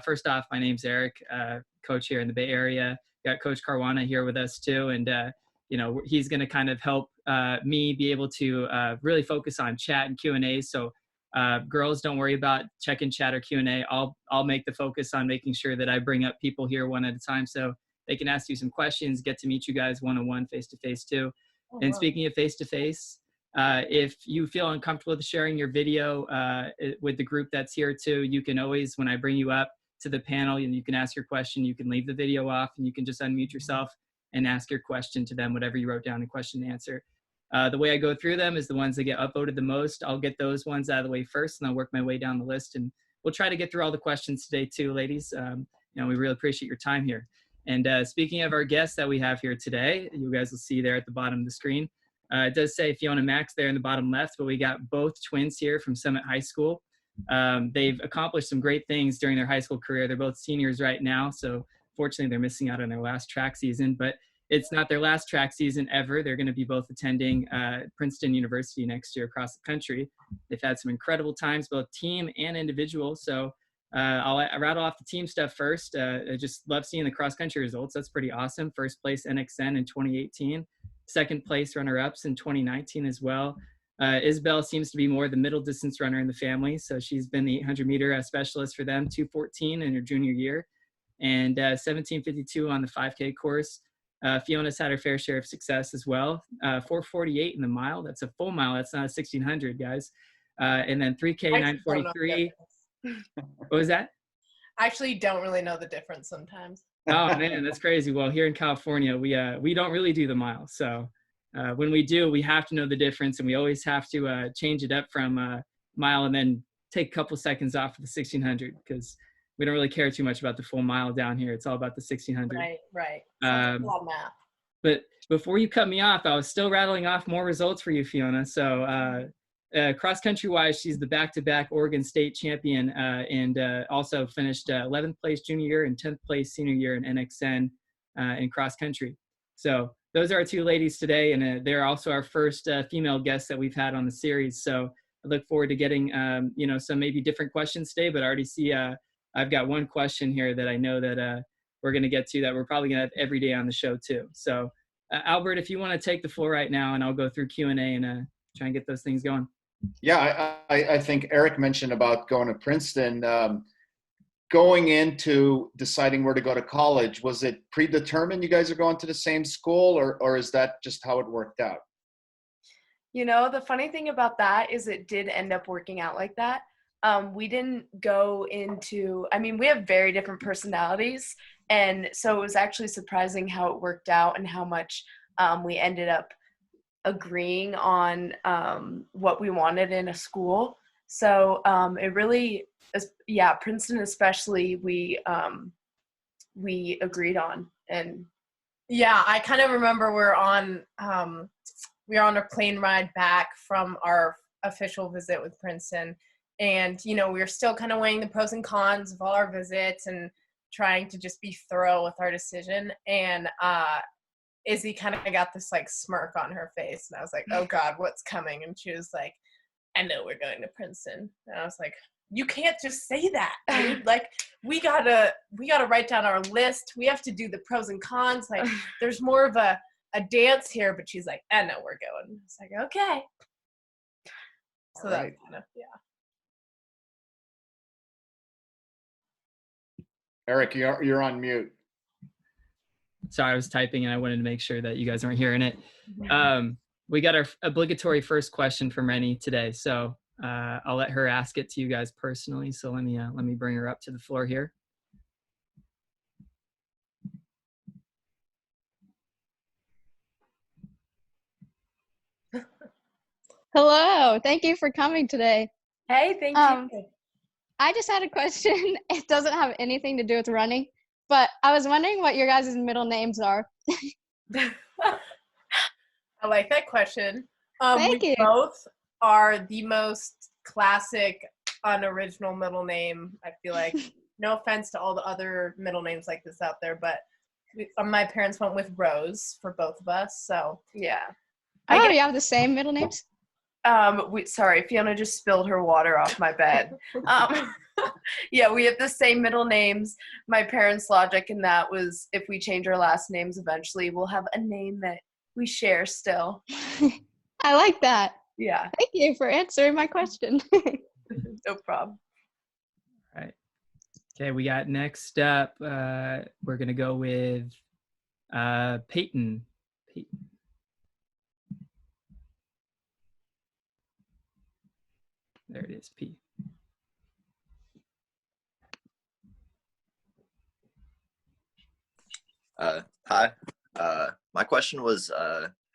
First off, my name's Eric, coach here in the Bay Area. Got Coach Caruana here with us too, and he's going to kind of help me be able to really focus on chat and Q&A. So girls, don't worry about check-in chat or Q&A. I'll make the focus on making sure that I bring up people here one at a time so they can ask you some questions, get to meet you guys one-on-one, face-to-face too. Oh, and wow. Speaking of face-to-face, if you feel uncomfortable with sharing your video with the group that's here too, you can always, when I bring you up to the panel and you can ask your question, you can leave the video off and you can just unmute yourself and ask your question to them, whatever you wrote down in question and answer. The way I go through them is the ones that get upvoted the most. I'll get those ones out of the way first and I'll work my way down the list, and we'll try to get through all the questions today too, ladies. We really appreciate your time here. And speaking of our guests that we have here today, you guys will see there at the bottom of the screen, it does say Fiona Max there in the bottom left, but we got both twins here from Summit High School. They've accomplished some great things during their high school career. They're both seniors right now, so fortunately they're missing out on their last track season, but it's not their last track season ever. They're going to be both attending Princeton University next year across the country. They've had some incredible times, both team and individual. So I'll rattle off the team stuff first. I just love seeing the cross country results. That's pretty awesome. First place NXN in 2018, second place runner-ups in 2019 as well. Isabel seems to be more the middle distance runner in the family. So she's been the 800-meter specialist for them, 2:14 in her junior year, and 17:52 on the 5K course. Fiona's had her fair share of success as well. 4:48 in the mile. That's a full mile. That's not a 1600, guys. And then 3K 9:43. What was that? I actually don't really know the difference sometimes. Oh man, that's crazy. Well, here in California, we don't really do the mile. So when we do, we have to know the difference, and we always have to change it up from mile and then take a couple seconds off of the 1600 because we don't really care too much about the full mile down here. It's all about the 1600. Right. A lot of math. But before you cut me off, I was still rattling off more results for you, Fiona. So cross country wise, she's the back-to-back Oregon State champion and also finished 11th place junior year and 10th place senior year in NXN in cross country. So those are our two ladies today, and they're also our first female guests that we've had on the series. So I look forward to getting some maybe different questions today, but I already see I've got one question here that I know that we're going to get to that we're probably going to have every day on the show too. So Albert, if you want to take the floor right now, and I'll go through Q&A and try and get those things going. Yeah, I think Eric mentioned about going to Princeton. Going into deciding where to go to college, was it predetermined you guys are going to the same school, or is that just how it worked out? The funny thing about that is it did end up working out like that. We didn't go into, we have very different personalities, and so it was actually surprising how it worked out and how much we ended up agreeing on what we wanted in a school. So it really, Princeton especially, we agreed on. And yeah, I kind of remember we were on a plane ride back from our official visit with Princeton. And, we were still kind of weighing the pros and cons of all our visits and trying to just be thorough with our decision. And Izzy kind of got this smirk on her face. And I was like, oh God, what's coming? And she was like, I know we're going to Princeton. And I was like, you can't just say that, dude. We gotta write down our list. We have to do the pros and cons. There's more of a dance here. But she's like, I know we're going. It's like, okay. So right. That's kind of, yeah. Eric, you're on mute. Sorry, I was typing and I wanted to make sure that you guys weren't hearing it. We got our obligatory first question from Rennie today, so I'll let her ask it to you guys personally. So let me bring her up to the floor here. Hello, thank you for coming today. Hey, thank you. I just had a question. It doesn't have anything to do with running, but I was wondering what your guys' middle names are. I like that question. Thank you. Both are the most classic, unoriginal middle name. I feel like, no offense to all the other middle names like this out there, but my parents went with Rose for both of us. So yeah. Oh, you have the same middle names? Sorry, Fiona just spilled her water off my bed. Yeah, we have the same middle names. My parents' logic in that was if we change our last names eventually, we'll have a name that we share still. I like that. Yeah, Thank you for answering my question. no problem. All right. Okay, we got next up, we're going to go with Peyton. Peyton. There it is, P. Hi. My question was,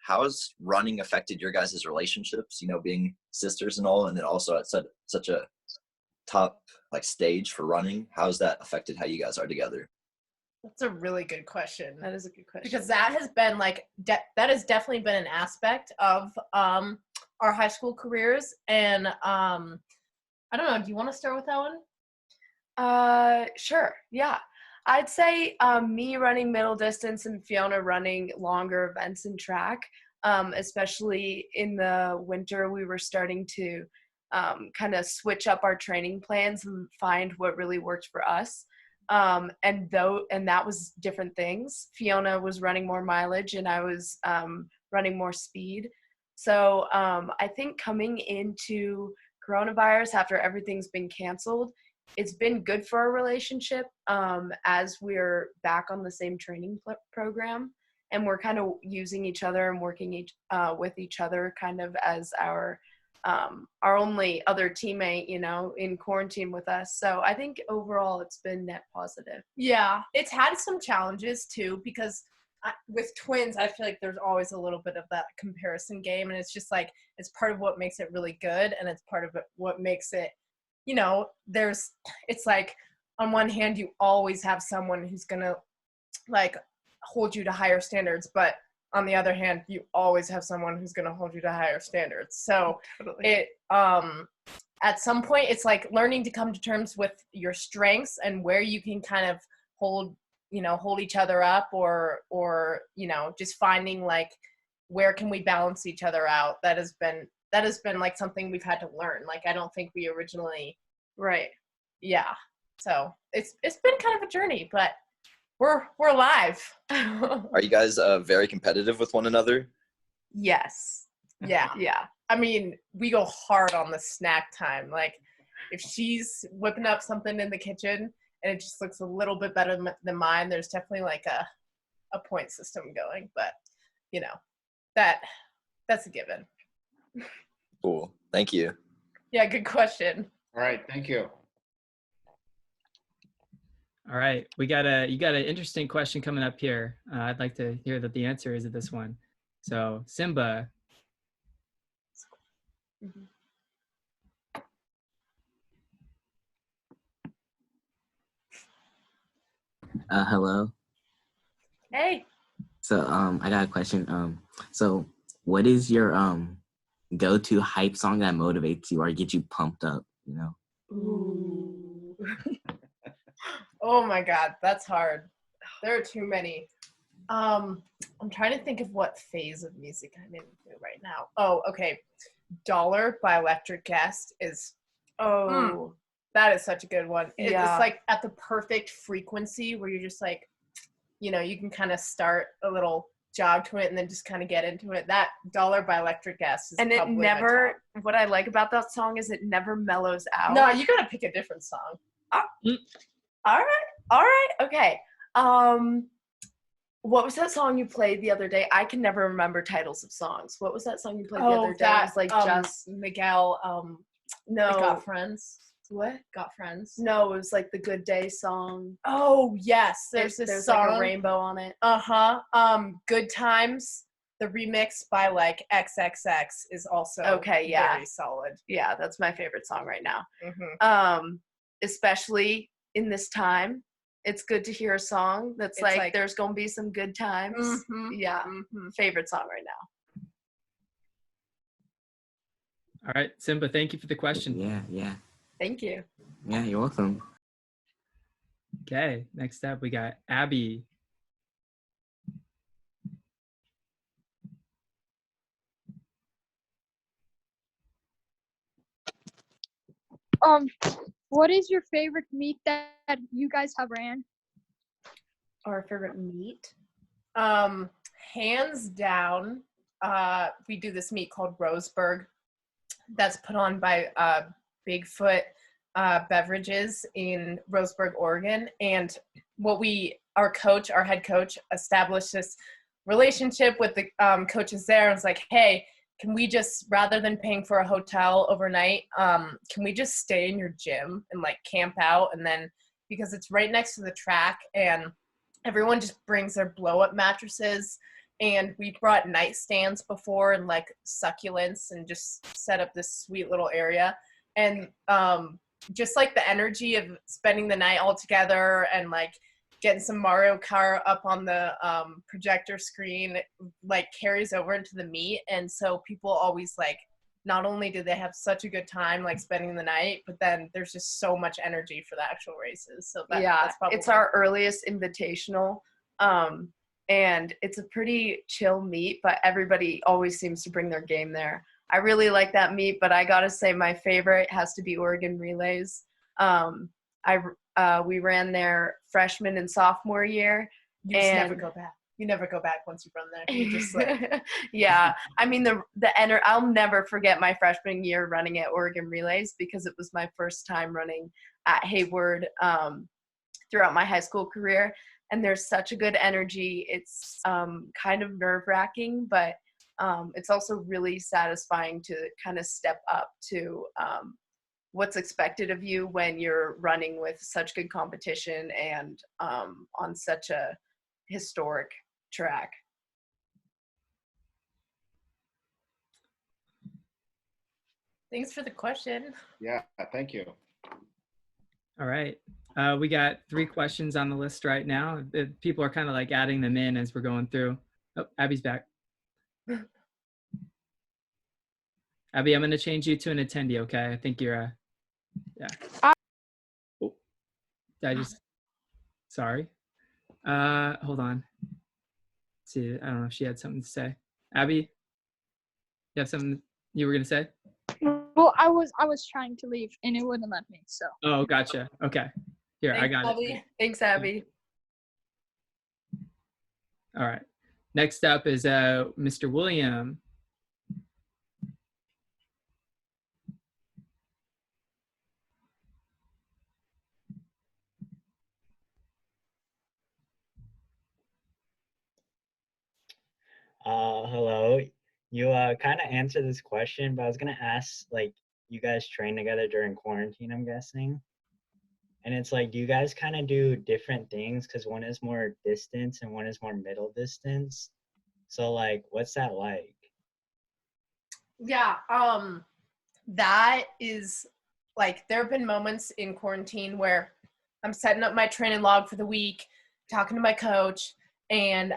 how has running affected your guys' relationships, being sisters and all, and then also at such a top stage for running? How has that affected how you guys are together? That's a really good question. That is a good question. Because that has been that has definitely been an aspect of our high school careers. And I don't know, do you want to start with that one? Sure. Yeah. I'd say me running middle distance and Fiona running longer events in track, especially in the winter, we were starting to kind of switch up our training plans and find what really worked for us. And that was different things. Fiona was running more mileage and I was running more speed. So I think coming into coronavirus after everything's been canceled, it's been good for our relationship as we're back on the same training program, and we're kind of using each other and working with each other kind of as our only other teammate, in quarantine with us. So I think overall it's been net positive. Yeah, it's had some challenges too, because with twins, I feel like there's always a little bit of that comparison game, and it's just it's part of what makes it really good, and it's part of what makes it, it's on one hand, you always have someone who's gonna hold you to higher standards, but on the other hand, you always have someone who's gonna hold you to higher standards. So totally. At some point, it's learning to come to terms with your strengths and where you can kind of hold each other up, or just finding where can we balance each other out. That has been something we've had to learn. I don't think we originally. Right. Yeah. So it's been kind of a journey, but we're alive. Are you guys very competitive with one another? Yes. Yeah. Yeah. I mean, we go hard on the snack time. If she's whipping up something in the kitchen and it just looks a little bit better than mine, there's definitely a point system going, but that's a given. Cool. Thank you. Yeah, good question. All right, thank you. All right, you got an interesting question coming up here. I'd like to hear the answer is to this one. So Simba. Hello. Hey. So I got a question. So what is your go-to hype song that motivates you or gets you pumped up, Ooh. Oh my God, that's hard. There are too many. I'm trying to think of what phase of music I'm into right now. Oh, okay. Dollar by Electric Guest is that is such a good one. It's at the perfect frequency where you're just you can kind of start a little jog to it and then just kind of get into it. That Dollar by Electric Guest is, and it never, what I like about that song is it never mellows out. No, you gotta pick a different song. All right, okay. What was that song you played the other day? I can never remember titles of songs. What was that song you played the other day? That, it was just Miguel. No, Got Friends. What? Got Friends. No, it was the Good Day song. Oh yes, there's song. A rainbow on it. Good Times. The remix by XXX is also very solid. Yeah, that's my favorite song right now. Mm-hmm. Especially in this time, it's good to hear a song that's there's gonna be some good times. Mm-hmm. Yeah, favorite song right now. All right, Simba, thank you for the question. Yeah. Thank you. Yeah, you're welcome. Okay, next up we got Abby. what is your favorite meet that you guys have ran? Our favorite meet? Hands down, we do this meet called Roseburg that's put on by Bigfoot Beverages in Roseburg, Oregon. And our head coach, established this relationship with the coaches there. And was like, hey, can we just, rather than paying for a hotel overnight, can we just stay in your gym and like camp out? And then, because it's right next to the track and everyone just brings their blow up mattresses, and we brought nightstands before and like succulents and just set up this sweet little area. And just like the energy of spending the night all together and like getting some Mario Kart up on the projector screen like carries over into the meet. And so people always like, not only do they have such a good time like spending the night, but then there's just so much energy for the actual races. So that's probably, it's our earliest invitational. And it's a pretty chill meet, but everybody always seems to bring their game there. I really like that meet, but I gotta say my favorite has to be Oregon Relays. We ran there freshman and sophomore year. you just never go back. You never go back once you run there. You just like, yeah. I mean, I'll never forget my freshman year running at Oregon Relays because it was my first time running at Hayward throughout my high school career. And there's such a good energy. It's kind of nerve-wracking, but it's also really satisfying to kind of step up to what's expected of you when you're running with such good competition and on such a historic track. thanks for the question. Yeah, thank you. All right. We got 3 questions on the list right now. People are kind of like adding them in as we're going through. Oh, Abby's back. Abby, I'm going to change you to an attendee, okay? I think you're yeah. Oh, did I just, sorry. Hold on. Let's see, I don't know if she had something to say. Abby, you have something you were going to say? Well, I was trying to leave and it wouldn't let me. So. Oh, gotcha. Okay. Here, I got it. Thanks, Abby. All right. Next up is Mr. William. Hello. You kind of answered this question, but I was gonna ask, like, you guys train together during quarantine, I'm guessing. And it's like, do you guys kind of do different things? Because one is more distance and one is more middle distance. So, like, what's that like? Yeah, that is like, there have been moments in quarantine where I'm setting up my training log for the week, talking to my coach, and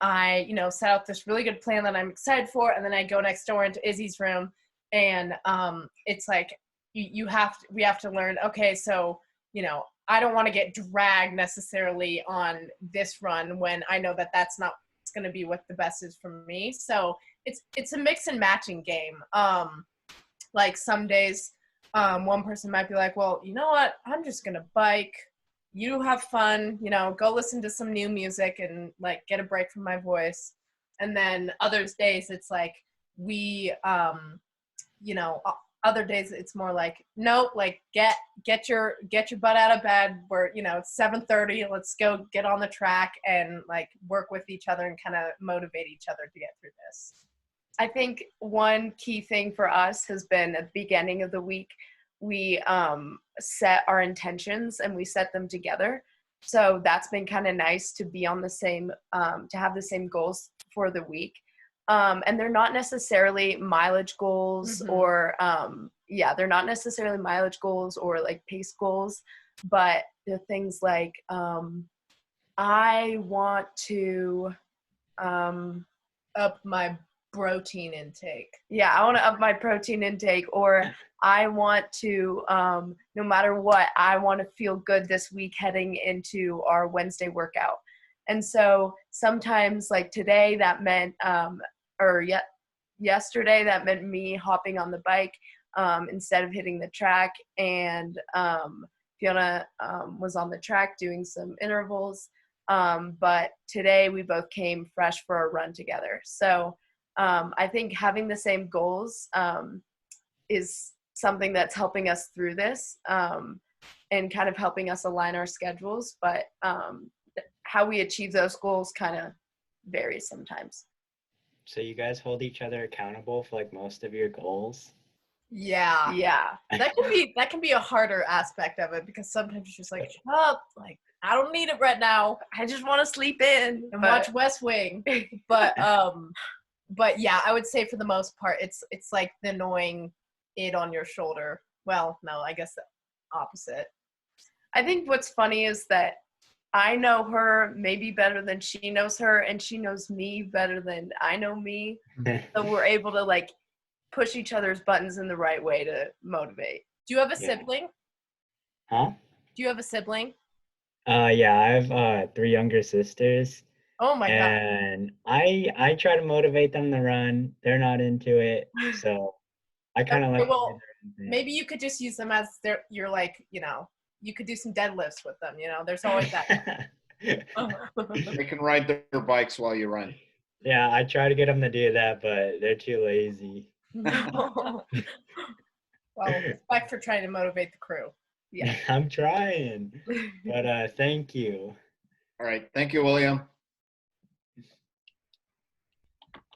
I, set out this really good plan that I'm excited for, and then I go next door into Izzy's room, and it's like we have to learn, okay, so I don't want to get dragged necessarily on this run when I know that that's not going to be what the best is for me. So it's a mix and matching game. Like some days one person might be like, well, you know what, I'm just going to bike. You have fun, go listen to some new music and like get a break from my voice. And then other days it's like other days it's more like, nope, like get your butt out of bed. Where it's 7:30. Let's go get on the track and like work with each other and kind of motivate each other to get through this. I think one key thing for us has been at the beginning of the week, we set our intentions and we set them together. So that's been kind of nice to be on the same, to have the same goals for the week. And they're not necessarily mileage goals or, they're not necessarily mileage goals or like pace goals, but they're things like, I want to up my protein intake. Yeah, I want to up my protein intake, or I want to, no matter what, I want to feel good this week heading into our Wednesday workout. And so sometimes like today that meant, yesterday that meant me hopping on the bike. instead of hitting the track. And Fiona was on the track doing some intervals. But today we both came fresh for a run together. So I think having the same goals is something that's helping us through this and kind of helping us align our schedules. But how we achieve those goals kind of varies sometimes. So you guys hold each other accountable for like most of your goals? Yeah. Yeah. That can be a harder aspect of it, because sometimes you're just like, shut up, like I don't need it right now. I just want to sleep in And watch West Wing. But yeah, I would say for the most part it's like the annoying it on your shoulder. Well, no, I guess the opposite. I think what's funny is that I know her maybe better than she knows her, and she knows me better than I know me. So we're able to like push each other's buttons in the right way to motivate. Do you have a Yeah. sibling? Huh? Do you have a sibling? Yeah, I have 3 younger sisters. Oh my god. And I try to motivate them to run. They're not into it, so I kind of Okay, like. well, maybe you could just use them as you're like, you could do some deadlifts with them, there's always that. They can ride their bikes while you run. Yeah, I try to get them to do that, but they're too lazy. Well, respect for trying to motivate the crew. Yeah. I'm trying, but thank you. All right. Thank you, William.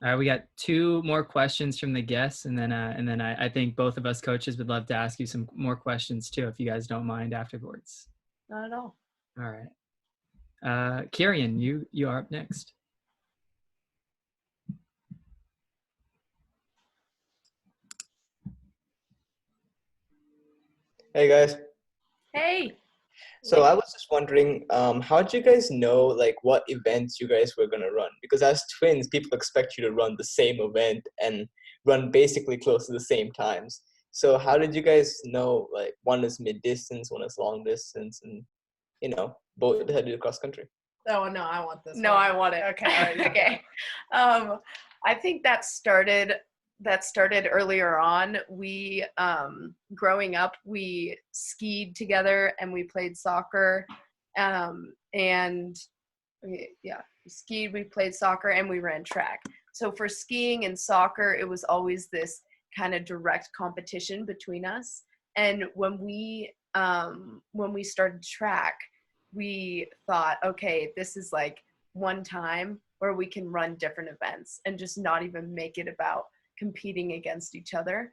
All right, we got 2 more questions from the guests, and then I think both of us coaches would love to ask you some more questions too, if you guys don't mind afterwards. Not at all. All right, Kieran, you are up next. Hey guys. Hey. So I was just wondering, how did you guys know like what events you guys were gonna run? Because as twins, people expect you to run the same event and run basically close to the same times. So how did you guys know like one is mid distance, one is long distance, and both had to do cross country? Oh no, I want this. No, one. I want it. Okay. Okay. I think that started earlier on. We growing up, we skied together and we played soccer. We skied, we played soccer, and we ran track. So for skiing and soccer, it was always this kind of direct competition between us. And when we started track, we thought, okay, this is like one time where we can run different events and just not even make it about competing against each other.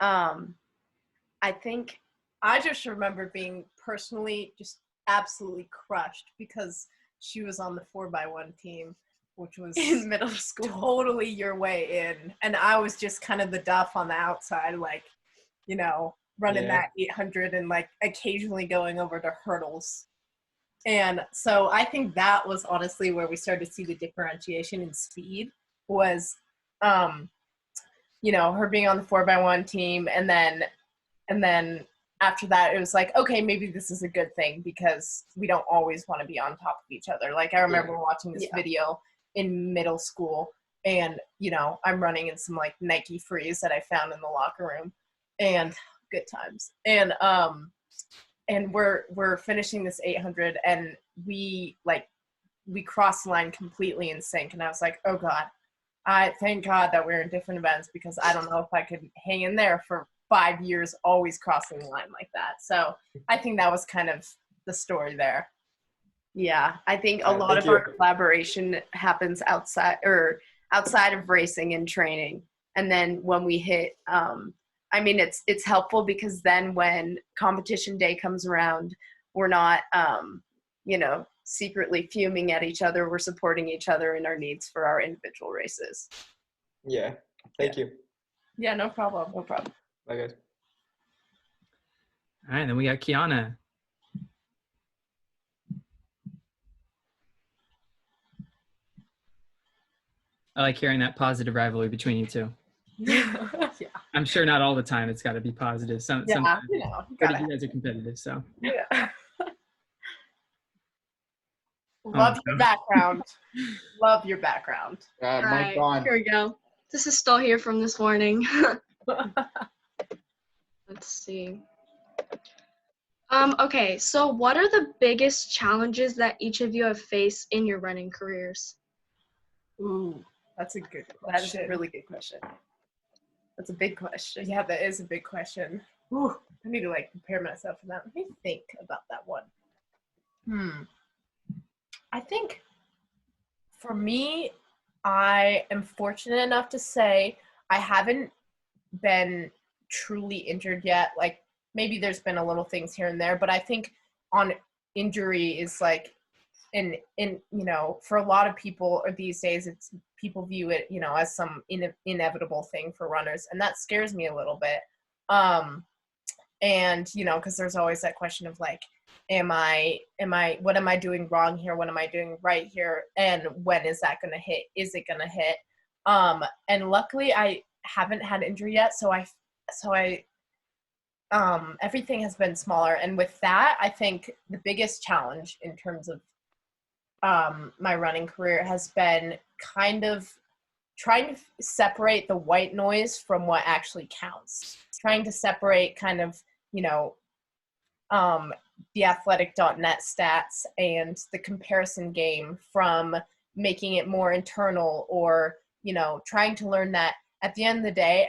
I think I just remember being personally just absolutely crushed because she was on the 4x1 team, which was in middle school, totally your way in. And I was just kind of the duff on the outside, like, running that 800 and like occasionally going over to hurdles. And so I think that was honestly where we started to see the differentiation in speed was, her being on the 4x1 team. And then after that, it was like, okay, maybe this is a good thing because we don't always want to be on top of each other. Like I remember watching this video in middle school and, I'm running in some like Nike Frees that I found in the locker room and good times. And we're finishing this 800 and we crossed the line completely in sync. And I was like, oh God, I thank God that we're in different events because I don't know if I could hang in there for 5 years, always crossing the line like that. So I think that was kind of the story there. Yeah, I think a lot of our collaboration happens outside of racing and training. And then when we hit, it's helpful because then when competition day comes around, we're not, secretly fuming at each other. We're supporting each other in our needs for our individual races. Yeah. Thank you. Yeah, no problem. No problem. Bye guys. All right, then we got Kiana. I like hearing that positive rivalry between you two. Yeah. I'm sure not all the time it's got to be positive. Sometimes you guys are competitive, so. Yeah. Love your background. Love your background. Mike on. Here we go. This is still here from this morning. Let's see. Okay, so what are the biggest challenges that each of you have faced in your running careers? Ooh, that's a good question. That is a really good question. That's a big question. Yeah, that is a big question. Ooh, I need to like prepare myself for that. Let me think about that one. I think for me, I am fortunate enough to say I haven't been truly injured yet. Like maybe there's been a little things here and there, but I think on injury is like in for a lot of people these days, it's people view it as some inevitable thing for runners, and that scares me a little bit. And because there's always that question of like, what am I doing wrong here? What am I doing right here? And when is that going to hit? Is it going to hit? And luckily I haven't had injury yet. So I everything has been smaller. And with that, I think the biggest challenge in terms of my running career has been kind of trying to separate the white noise from what actually counts. Trying to separate kind of, the athletic.net stats and the comparison game from making it more internal, or, trying to learn that at the end of the day,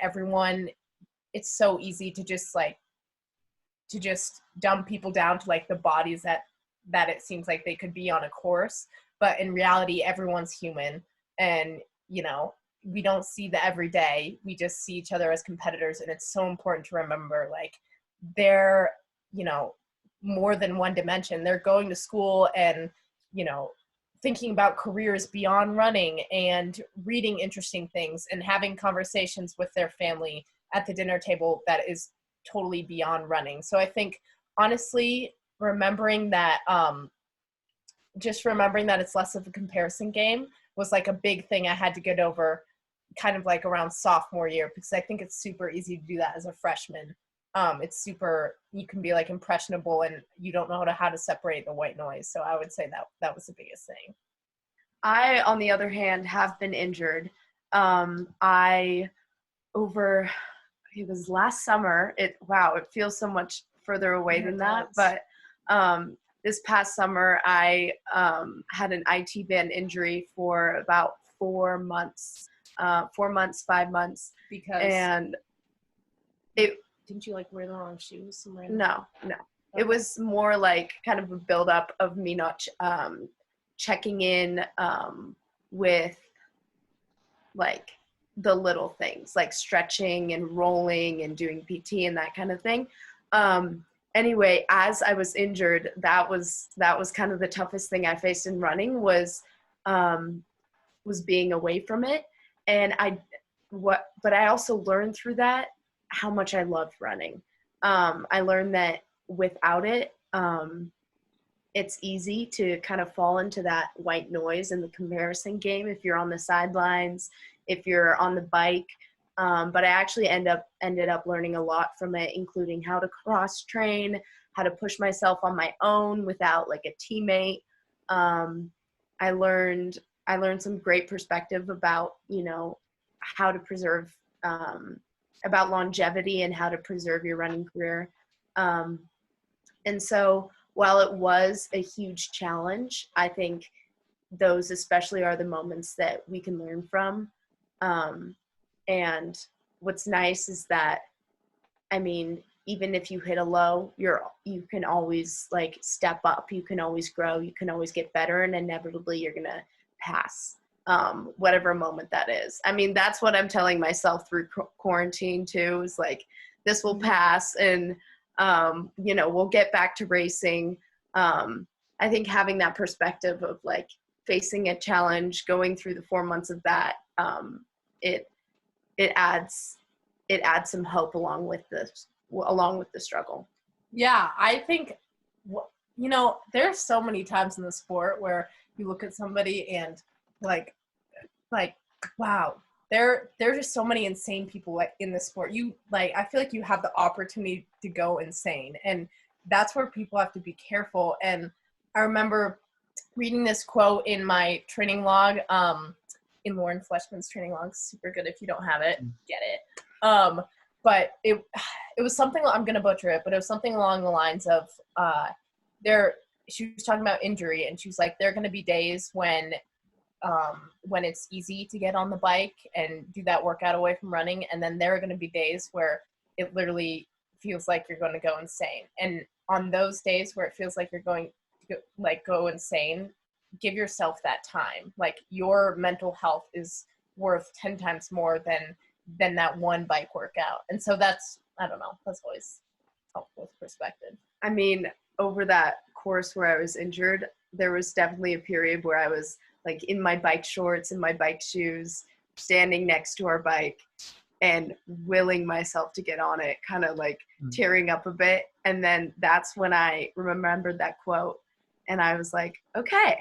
it's so easy to just dumb people down to like the bodies that it seems like they could be on a course. But in reality, everyone's human, and, we don't see that every day. We just see each other as competitors. And it's so important to remember, like, they're, more than one dimension. They're going to school and, thinking about careers beyond running and reading interesting things and having conversations with their family at the dinner table that is totally beyond running. So I think, honestly, remembering that it's less of a comparison game was like a big thing I had to get over kind of like around sophomore year, because I think it's super easy to do that as a freshman. You can be like impressionable and you don't know how to separate the white noise. So I would say that was the biggest thing. I, on the other hand, have been injured. It was last summer. It feels so much further away than that. But this past summer, I had an IT band injury for about 4 months, 5 months. And didn't you like wear the wrong shoes? No. It was more like kind of a buildup of me not checking in with like the little things, like stretching and rolling and doing PT and that kind of thing. Anyway, as I was injured, that was kind of the toughest thing I faced in running was being away from it. And but I also learned through that how much I loved running. I learned that without it, it's easy to kind of fall into that white noise in the comparison game if you're on the sidelines, if you're on the bike. But I actually ended up learning a lot from it, including how to cross train, how to push myself on my own without like a teammate. I learned some great perspective about, how to preserve, about longevity and how to preserve your running career. And so while it was a huge challenge, I think those especially are the moments that we can learn from. And what's nice is that, even if you hit a low, you can always like step up, you can always grow, you can always get better, and inevitably you're going to pass whatever moment that is. That's what I'm telling myself through quarantine too, is like, this will pass and, we'll get back to racing. I think having that perspective of like facing a challenge, going through the 4 months of that, it adds some hope along with the struggle. Yeah, I think, there's so many times in the sport where you look at somebody and like, wow, there are just so many insane people like in the sport. I feel like you have the opportunity to go insane, and that's where people have to be careful. And I remember reading this quote in my training log, in Lauren Fleshman's training log. Super good. If you don't have it, get it. But it was something, I'm going to butcher it, but it was something along the lines of she was talking about injury, and she was like, there are going to be days when it's easy to get on the bike and do that workout away from running. And then there are going to be days where it literally feels like you're going to go insane. And on those days where it feels like you're going to go insane, give yourself that time. Like, your mental health is worth 10 times more than that one bike workout. And so that's always helpful with perspective. I mean, over that course where I was injured, there was definitely a period where I was like in my bike shorts and my bike shoes, standing next to our bike and willing myself to get on it, kind of like tearing up a bit. And then that's when I remembered that quote, and I was like, okay,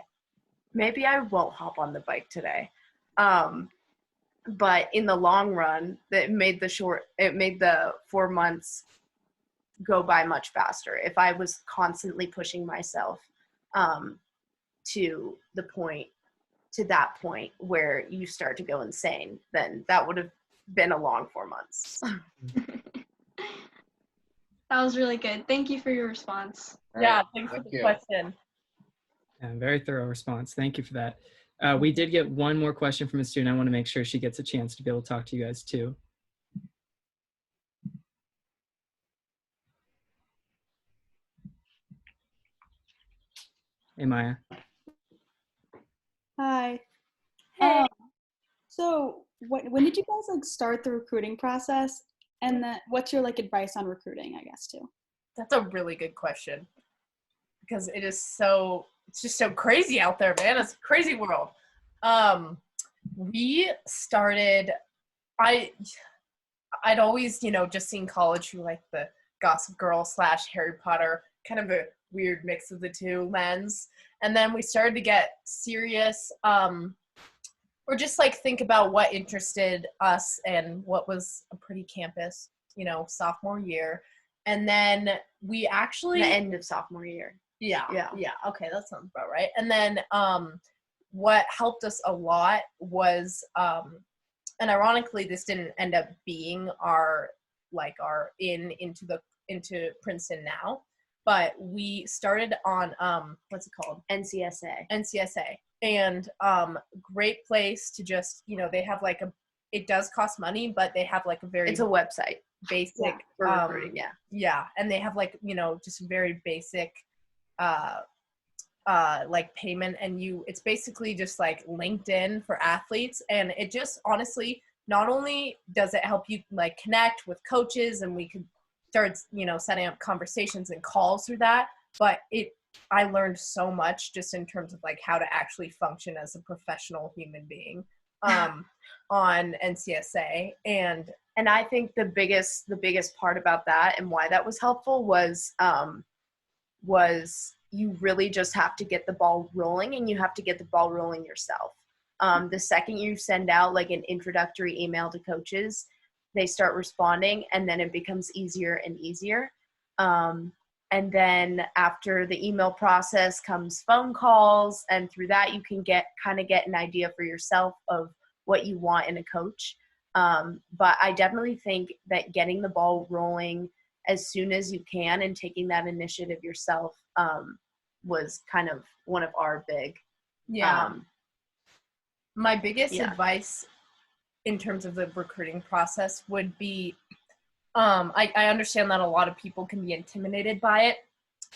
maybe I won't hop on the bike today. But in the long run, it made the 4 months go by much faster. If I was constantly pushing myself to that point where you start to go insane, then that would have been a long 4 months. That was really good. Thank you for your response. Yeah, thanks for the question. Yeah, very thorough response. Thank you for that. We did get one more question from a student. I want to make sure she gets a chance to be able to talk to you guys too. Hey, Maya. Hi. Hey. So when did you guys start the recruiting process? And then what's your advice on recruiting, I guess, too? That's a really good question, because it's just so crazy out there, man. It's a crazy world. We started, I'd always, just seen college through the Gossip Girl / Harry Potter, kind of a weird mix of the two lens. And then we started to get serious, or just think about what interested us and what was a pretty campus, sophomore year. And then we actually— The end of sophomore year. Yeah. Okay, that sounds about right. And then what helped us a lot was, and ironically, this didn't end up being our into Princeton now, but we started on what's it called? NCSA. And great place to just, they have it does cost money, but they have a very— It's a website. Basic for recruiting, yeah, and they have just very basic payment, and it's basically just LinkedIn for athletes. And it just honestly, not only does it help you connect with coaches, and we could start setting up conversations and calls through that, but I learned so much just in terms of how to actually function as a professional human being on NCSA. And I think the biggest part about that and why that was helpful was you really just have to get the ball rolling, and you have to get the ball rolling yourself. The second you send out an introductory email to coaches, they start responding, and then it becomes easier and easier. And then after the email process comes phone calls, and through that you can get an idea for yourself of what you want in a coach. But I definitely think that getting the ball rolling as soon as you can and taking that initiative yourself was kind of one of our big. My biggest advice in terms of the recruiting process would be, I understand that a lot of people can be intimidated by it,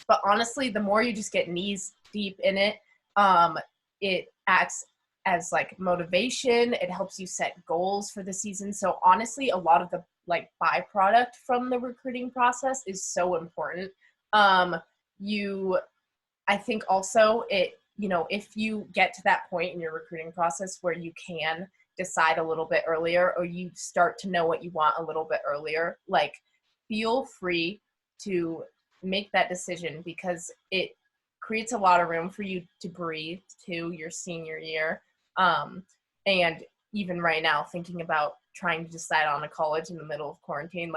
but honestly, the more you just get knees deep in it, it acts as motivation. It helps you set goals for the season. So honestly, a lot of the byproduct from the recruiting process is so important. I think also if you get to that point in your recruiting process where you can decide a little bit earlier, or you start to know what you want a little bit earlier, feel free to make that decision, because it creates a lot of room for you to breathe to your senior year. And even right now, thinking about trying to decide on a college in the middle of quarantine,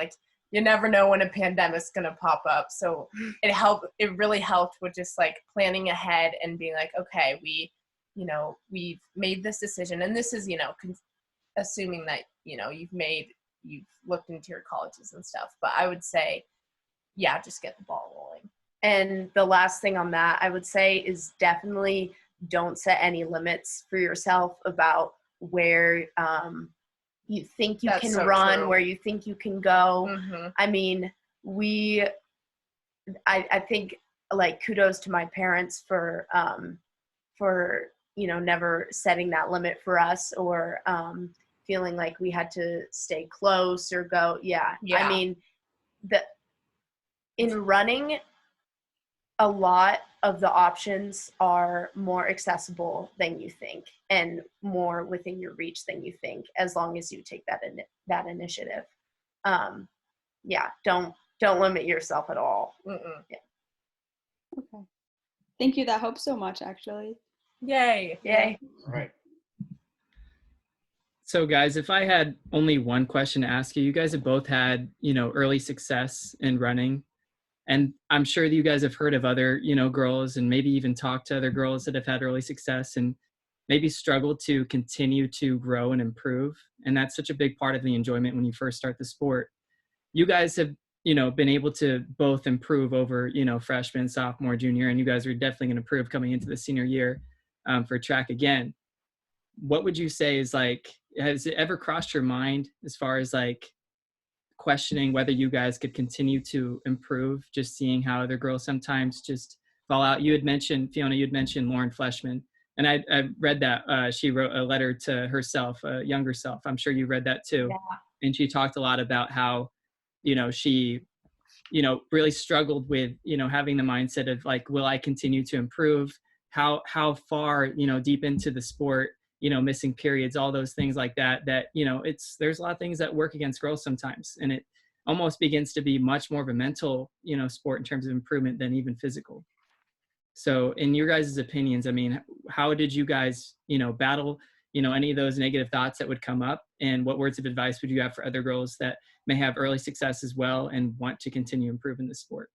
you never know when a pandemic's going to pop up. So it really helped with just planning ahead and being okay, we've made this decision, and this is, assuming that, you've made you've looked into your colleges and stuff. But I would say, yeah, just get the ball rolling. And the last thing on that I would say is definitely don't set any limits for yourself about where you think you That's can so run, true. where you think you can go. Mm-hmm. I mean, I think, like, kudos to my parents for never setting that limit for us, or feeling like we had to stay close or go. Yeah. Yeah. I mean, in running, a lot of the options are more accessible than you think and more within your reach than you think, as long as you take that initiative. Yeah, don't limit yourself at all. Mm-mm. Yeah. Okay. Thank you. That helps so much, actually. Yay. Yay. All right. So guys, if I had only one question to ask you, you guys have both had, early success in running. And I'm sure that you guys have heard of other, girls, and maybe even talked to other girls that have had early success and maybe struggled to continue to grow and improve. And that's such a big part of the enjoyment when you first start the sport. You guys have, been able to both improve over, freshman, sophomore, junior, and you guys are definitely going to improve coming into the senior year for track again. What would you say is has it ever crossed your mind as far as questioning whether you guys could continue to improve, just seeing how other girls sometimes just fall out? You had mentioned, Fiona, Lauren Fleshman, and I read that she wrote a letter to herself, a younger self. I'm sure you read that too. Yeah. And she talked a lot about how, she, really struggled with, having the mindset of will I continue to improve? How far, deep into the sport, missing periods, all those things like that, there's a lot of things that work against girls sometimes. And it almost begins to be much more of a mental, sport in terms of improvement than even physical. So in your guys' opinions, I mean, how did you guys, battle, any of those negative thoughts that would come up? And what words of advice would you have for other girls that may have early success as well and want to continue improving the sport?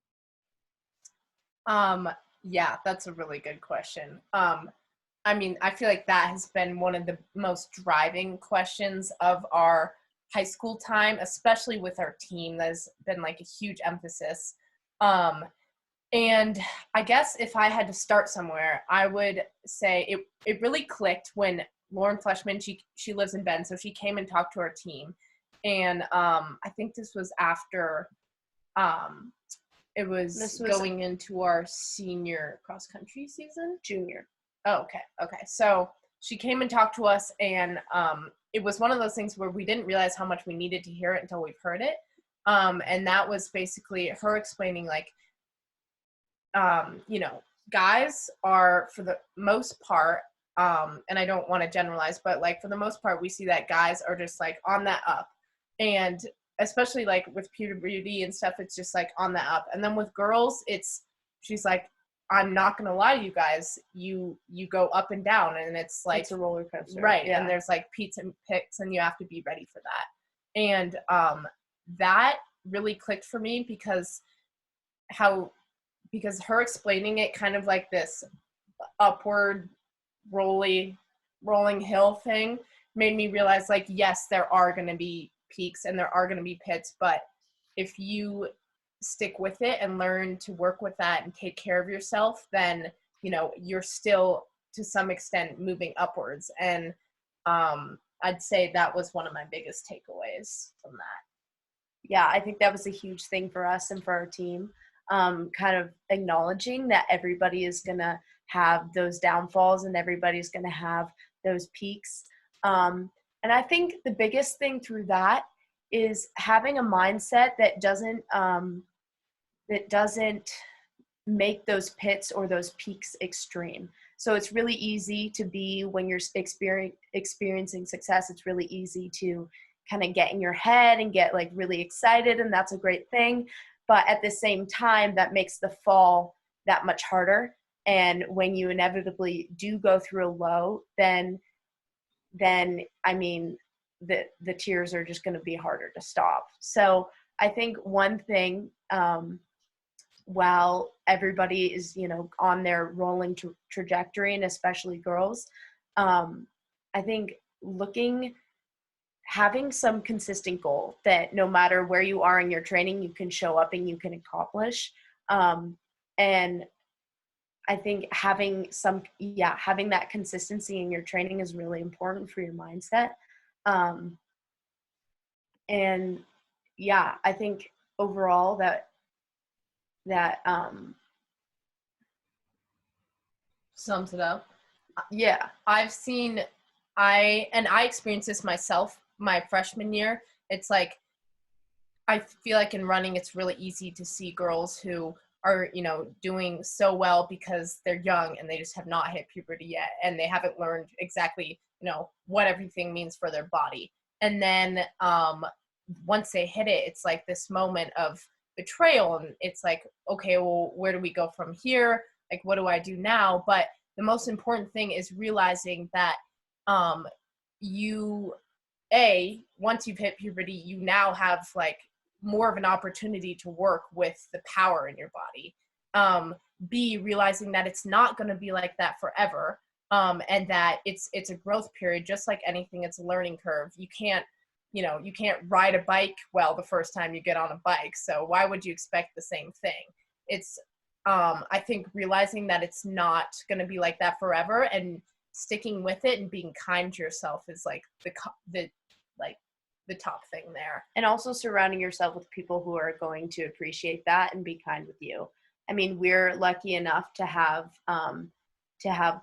Yeah, that's a really good question. I mean, I feel like that has been one of the most driving questions of our high school time, especially with our team. That's been a huge emphasis. And I guess if I had to start somewhere, I would say it really clicked when Lauren Fleshman, she lives in Bend, so she came and talked to our team. And I think this was after it was going into our senior cross country season. Junior. Oh, okay. So she came and talked to us, and it was one of those things where we didn't realize how much we needed to hear it until we've heard it. And that was basically her explaining guys are, for the most part, and I don't want to generalize, but for the most part, we see that guys are just on that up. And especially with puberty and stuff, it's just on the up. And then with girls, she's I'm not going to lie to you guys, you go up and down, and it's it's a roller coaster. Right. Yeah. And there's peaks and picks, and you have to be ready for that. And that really clicked for me because her explaining it kind of this upward rolling hill thing made me realize yes, there are going to be peaks and there are going to be pits, but if you stick with it and learn to work with that and take care of yourself, then you're still to some extent moving upwards. And I'd say that was one of my biggest takeaways from that. Yeah, I think that was a huge thing for us and for our team, kind of acknowledging that everybody is going to have those downfalls and everybody's going to have those peaks. And I think the biggest thing through that is having a mindset that doesn't make those pits or those peaks extreme. So it's really easy to be, when you're experiencing success, it's really easy to kind of get in your head and get really excited, and that's a great thing. But at the same time, that makes the fall that much harder. And when you inevitably do go through a low, then I mean, the tears are just going to be harder to stop. So I think one thing, while everybody is, on their rolling trajectory, and especially girls, I think having some consistent goal that no matter where you are in your training, you can show up and you can accomplish. And I think having that consistency in your training is really important for your mindset. And yeah, I think overall that sums it up. Yeah. I experienced this myself my freshman year. It's like, I feel like in running, it's really easy to see girls who are, doing so well because they're young and they just have not hit puberty yet. And they haven't learned exactly, what everything means for their body. And then once they hit it, it's like this moment of betrayal. And it's like, okay, well, where do we go from here? Like, what do I do now? But the most important thing is realizing that once you've hit puberty, you now have like more of an opportunity to work with the power in your body. B, realizing that it's not going to be like that forever, and that it's a growth period, just like anything. It's a learning curve. You can't ride a bike well the first time you get on a bike. So why would you expect the same thing? It's I think realizing that it's not going to be like that forever and sticking with it and being kind to yourself is like the top thing there. And also surrounding yourself with people who are going to appreciate that and be kind with you. I mean, we're lucky enough to have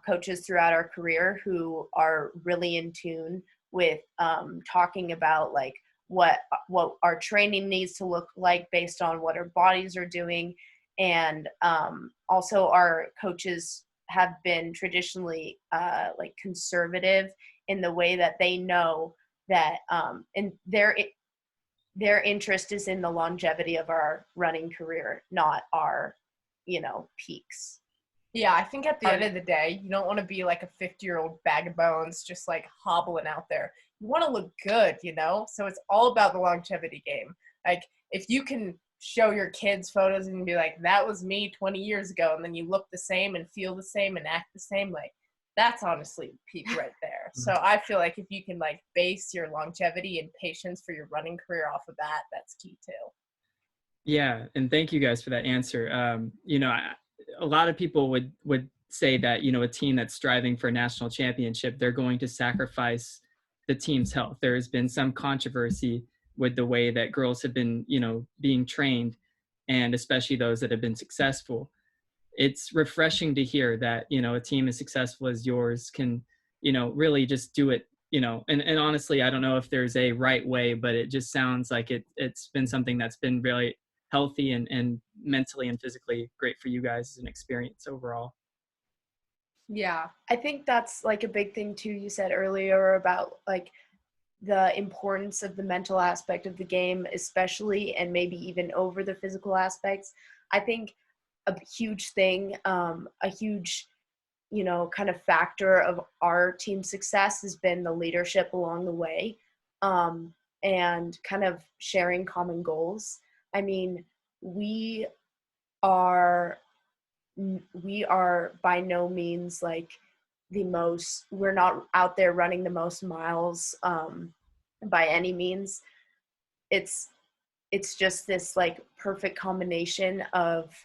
coaches throughout our career who are really in tune with talking about like what our training needs to look like based on what our bodies are doing. And also our coaches have been traditionally like conservative in the way that they know that and their interest is in the longevity of our running career, not our peaks. Yeah, I think at the end of the day, you don't want to be like a 50-year-old bag of bones just like hobbling out there. You want to look good, so it's all about the longevity game. Like if you can show your kids photos and be like, that was me 20 years ago, and then you look the same and feel the same and act the same, like that's honestly peak right there. So I feel like if you can like base your longevity and patience for your running career off of that, that's key too. Yeah, and thank you guys for that answer. A lot of people would say that, a team that's striving for a national championship, they're going to sacrifice the team's health. There has been some controversy with the way that girls have been, being trained, and especially those that have been successful. It's refreshing to hear that, a team as successful as yours can, really just do it, and honestly, I don't know if there's a right way, but it just sounds like it's been something that's been really healthy and mentally and physically great for you guys as an experience overall. Yeah, I think that's like a big thing too. You said earlier about like the importance of the mental aspect of the game, especially, and maybe even over the physical aspects. I think a huge thing, a huge, kind of factor of our team's success has been the leadership along the way, and kind of sharing common goals. I mean, we are by no means like we're not out there running the most miles by any means. It's just this like perfect combination of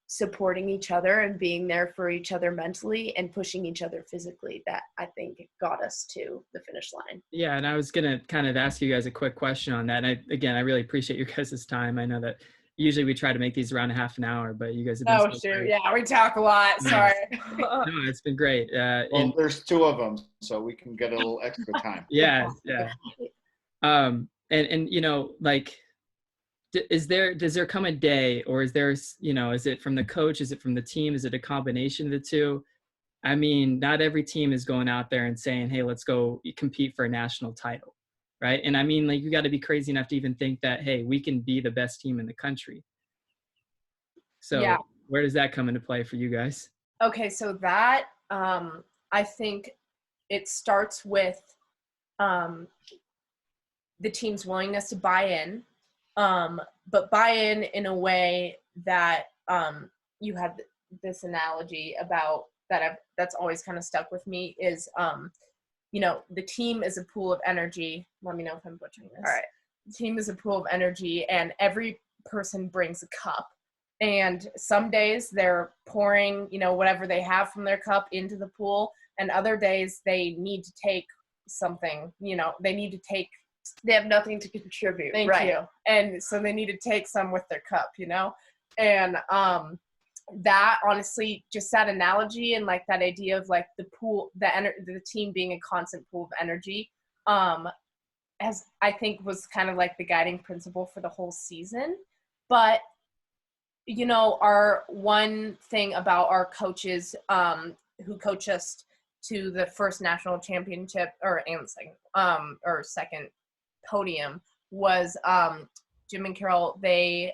supporting each other and being there for each other mentally and pushing each other physically that I think got us to the finish line. Yeah, and I was going to kind of ask you guys a quick question on that. And I really appreciate your guys' time. I know that usually we try to make these around a half an hour, but you guys have been so great. Yeah, we talk a lot. Sorry. No, it's been great. Well, there's two of them, so we can get a little extra time. Yeah. And like, does there come a day, or is there, is it from the coach? Is it from the team? Is it a combination of the two? I mean, not every team is going out there and saying, hey, let's go compete for a national title. Right. And I mean, like, you got to be crazy enough to even think that, hey, we can be the best team in the country. So yeah. Where does that come into play for you guys? Okay. So that, I think it starts with the team's willingness to buy in, but buy in a way that you had this analogy about that's always kind of stuck with me is the team is a pool of energy. Let me know if I'm butchering this. All right. The team is a pool of energy, and every person brings a cup. And some days they're pouring, whatever they have from their cup into the pool, and other days they need to take something, They have nothing to contribute. Thank right. you. And so they need to take some with their cup, and that honestly, just that analogy and like that idea of like the pool, the team being a constant pool of energy, as I think was kind of like the guiding principle for the whole season. But our one thing about our coaches who coach us to the first national championship second podium was Jim and Carol. They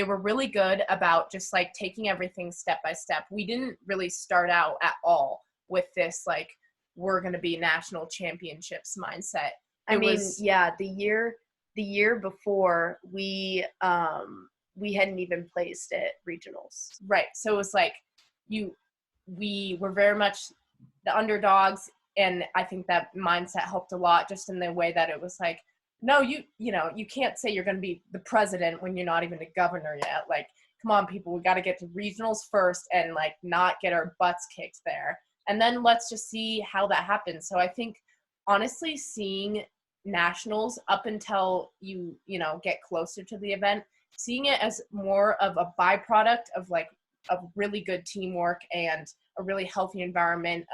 were really good about just like taking everything step by step. We didn't really start out at all with this like we're going to be national championships mindset. The year before we hadn't even placed at regionals. Right. So it was like we were very much the underdogs, and I think that mindset helped a lot, just in the way that it was like, no, you can't say you're going to be the president when you're not even a governor yet. Like, come on, people, we got to get to regionals first and like not get our butts kicked there. And then let's just see how that happens. So I think honestly, seeing nationals up until you get closer to the event, seeing it as more of a byproduct of like of really good teamwork and a really healthy environment,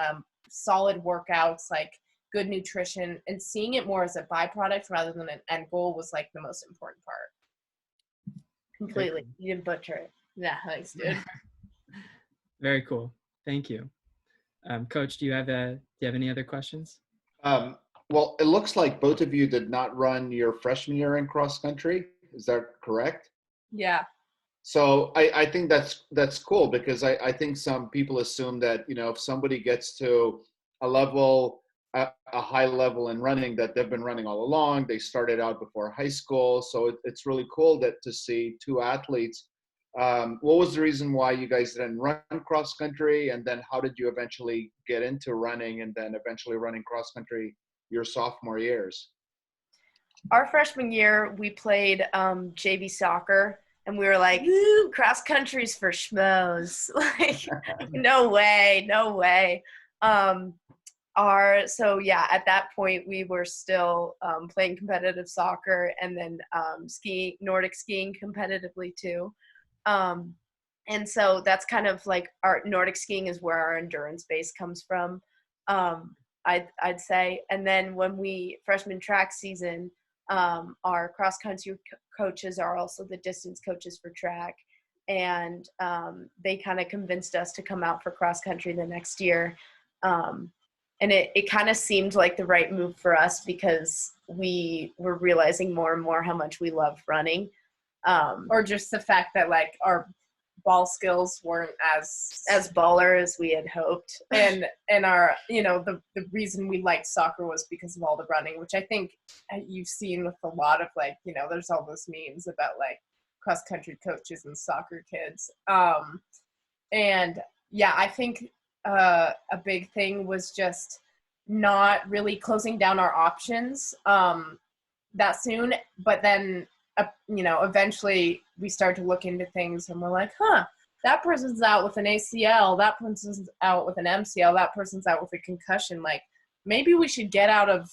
solid workouts, like good nutrition, and seeing it more as a byproduct rather than an end goal was like the most important part. Completely. You didn't butcher it. Yeah, thanks, dude. Very cool. Thank you. Coach, do you have any other questions? Well, it looks like both of you did not run your freshman year in cross country. Is that correct? Yeah. So I think that's cool, because I think some people assume that, if somebody gets to a high level in running, that they've been running all along. They started out before high school. So it's really cool to see two athletes. What was the reason why you guys didn't run cross country? And then how did you eventually get into running and then eventually running cross country your sophomore years? Our freshman year, we played JV soccer, and we were like, ooh, cross country's for schmoes. Like, no way. At that point, we were still playing competitive soccer, and then Nordic skiing competitively too. And so that's kind of like our Nordic skiing is where our endurance base comes from, I'd say. And then when freshman track season, our cross country coaches are also the distance coaches for track. And they kind of convinced us to come out for cross country the next year. And it kind of seemed like the right move for us, because we were realizing more and more how much we love running. Or just the fact that like our ball skills weren't as baller as we had hoped. And our, the reason we liked soccer was because of all the running, which I think you've seen with a lot of like, there's all those memes about like cross country coaches and soccer kids. And yeah, I think a big thing was just not really closing down our options that soon. But then, eventually we start to look into things and we're like, that person's out with an ACL, that person's out with an MCL, that person's out with a concussion. Like, maybe we should get out of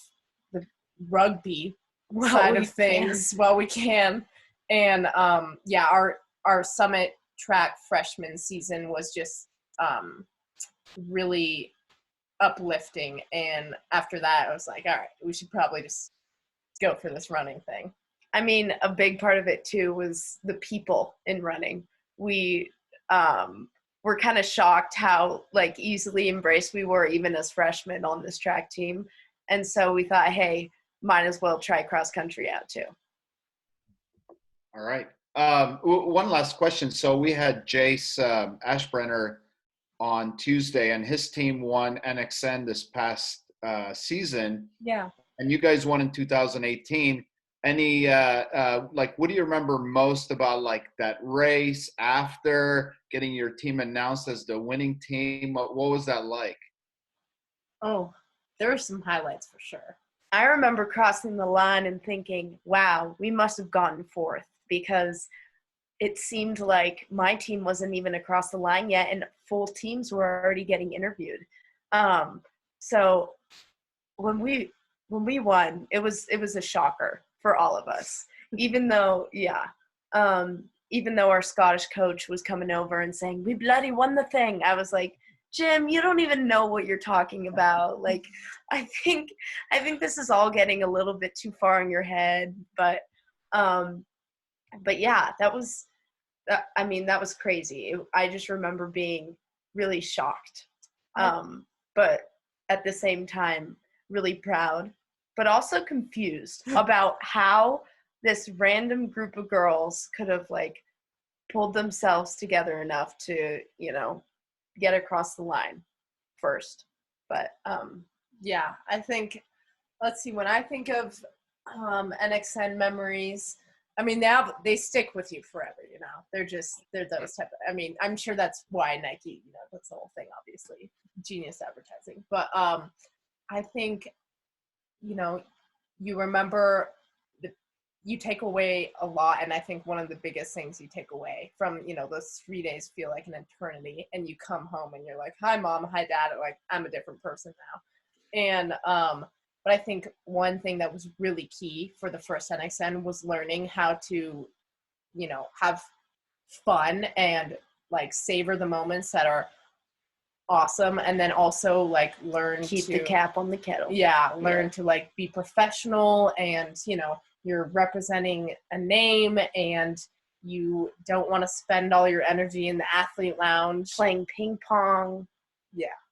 the rugby side of things while we can. And our summit track freshman season was just really uplifting. And after that, I was like, all right, we should probably just go for this running thing. I mean, a big part of it too was the people in running. We were kind of shocked how like easily embraced we were even as freshmen on this track team. And so we thought, hey, might as well try cross country out too. All right. One last question. So we had Jace Ashbrenner on Tuesday, and his team won NXN this past season. Yeah. And you guys won in 2018. Any what do you remember most about like that race after getting your team announced as the winning team? What was that like? Oh, there were some highlights for sure. I remember crossing the line and thinking, wow, we must have gotten fourth, because it seemed like my team wasn't even across the line yet and full teams were already getting interviewed. So when we won, it was a shocker for all of us, even though our Scottish coach was coming over and saying, we bloody won the thing. I was like, Jim, you don't even know what you're talking about. Like, I think this is all getting a little bit too far in your head. But yeah, that was crazy. I just remember being really shocked. But at the same time, really proud, but also confused about how this random group of girls could have like pulled themselves together enough to, get across the line first. But yeah, I think, let's see, when I think of NXN memories, I mean, they stick with you forever, they're those type of, I mean, I'm sure that's why Nike, that's the whole thing, obviously, genius advertising. But I think, you remember, you take away a lot. And I think one of the biggest things you take away from, those 3 days feel like an eternity, and you come home and you're like, hi mom, hi dad, like I'm a different person now. And but I think one thing that was really key for the first NXN was learning how to, have fun and like savor the moments that are awesome, and then also like keep the cap on the kettle. Learn to like be professional, and you're representing a name, and you don't want to spend all your energy in the athlete lounge playing ping pong.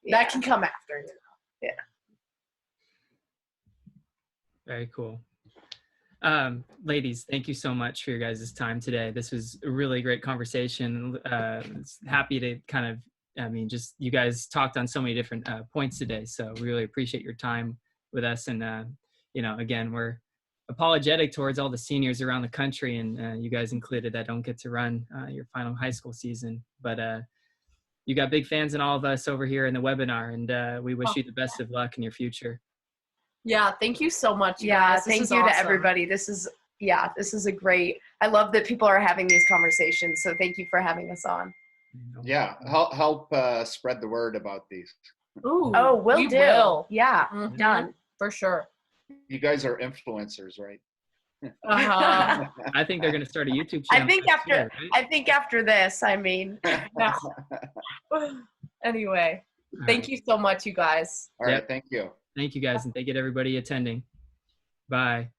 That can come after. Very cool. Ladies, thank you so much for your guys' time today. This was a really great conversation. Happy to kind of, just you guys talked on so many different points today. So we really appreciate your time with us. And, again, we're apologetic towards all the seniors around the country, and you guys included, that don't get to run your final high school season. But you got big fans in all of us over here in the webinar, and we wish you the best of luck in your future. Yeah, thank you so much, guys. Thank you to everybody. This is a great, I love that people are having these conversations, so thank you for having us on. Yeah, help spread the word about these. Ooh, we will. Yeah, done. For sure. You guys are influencers, right? I think they're going to start a YouTube channel. I think after this, Anyway, thank you so much, you guys. All right, thank you. Thank you guys, and thank you to everybody attending. Bye.